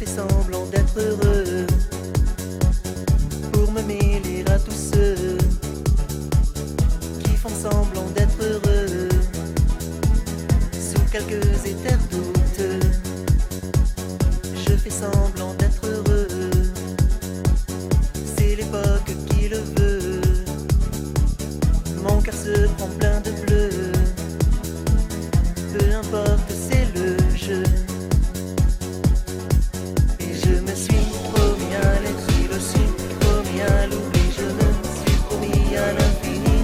fais semblant d'être heureux pour me mêler à tous ceux qui font semblant d'être heureux sous quelques éthers douteux. Je fais semblant d'être heureux, c'est l'époque qui le veut. Mon cœur se prend plein de bleu, peu importe, c'est le jeu. Et je me suis promis à l'exil aussi, promis à l'oubli, je me suis promis à l'infini.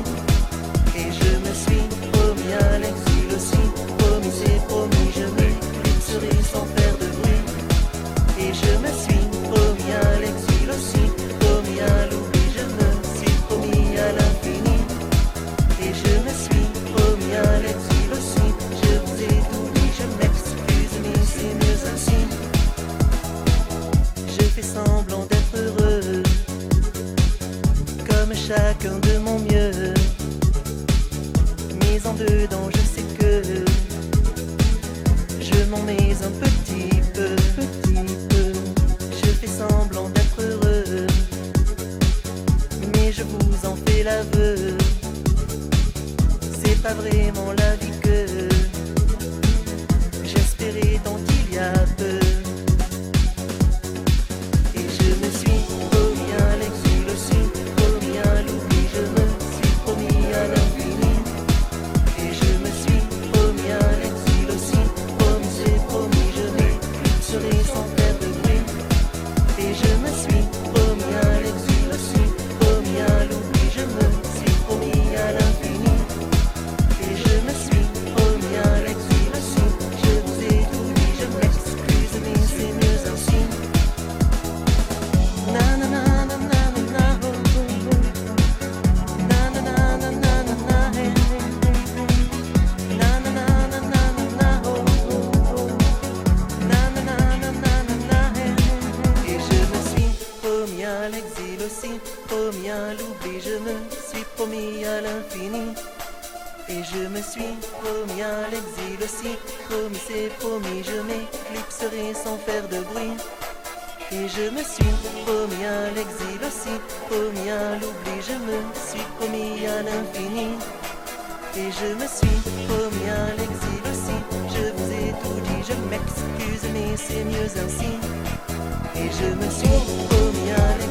Et je me suis promis à l'exil aussi, promis c'est promis, je m'éclipserai sans faire de bruit. Et je me suis promis à l'exil aussi, promis à l'oubli, je me suis promis à l'infini. Et je me suis promis à l'exil aussi, je vous ai tout dit, je m'excuse, mais c'est mieux ainsi. Je fais semblant d'être heureux, comme chacun de mon mieux. Mais en dedans je sais que je m'en mets un petit peu. Je fais semblant d'être heureux, mais je vous en fais l'aveu. C'est pas vraiment la vie que j'espérais tant il y a peu. Et je me suis promis à l'exil aussi, promis à l'oubli, je me suis promis à l'infini. Et je me suis promis à l'exil aussi, promis c'est promis, je m'éclipserai sans faire de bruit. Et je me suis promis à l'exil aussi, promis à l'oubli, je me suis promis à l'infini. Et je me suis promis à l'exil aussi, je vous ai tout dit, je m'excuse, mais c'est mieux ainsi. Na na na na na na na oh, oh, oh. Na na na na na na na hey, hey, hey. Na na na na na na na oh, oh, oh. Na na na na na na na hey, hey. Et je me suis promis à l'exil aussi, promis à l'oubli, je me suis promis à l'infini. Et je me suis promis à l'exil aussi, promis c'est promis, je m'éclipserai sans faire de bruit. Et je me suis promis à l'exil aussi, promis à l'oubli, je me suis promis à l'infini. Et je me suis promis à l'exil aussi, je vous ai tout dit, je m'excuse, mais c'est mieux ainsi. Et je me suis promis à l'exil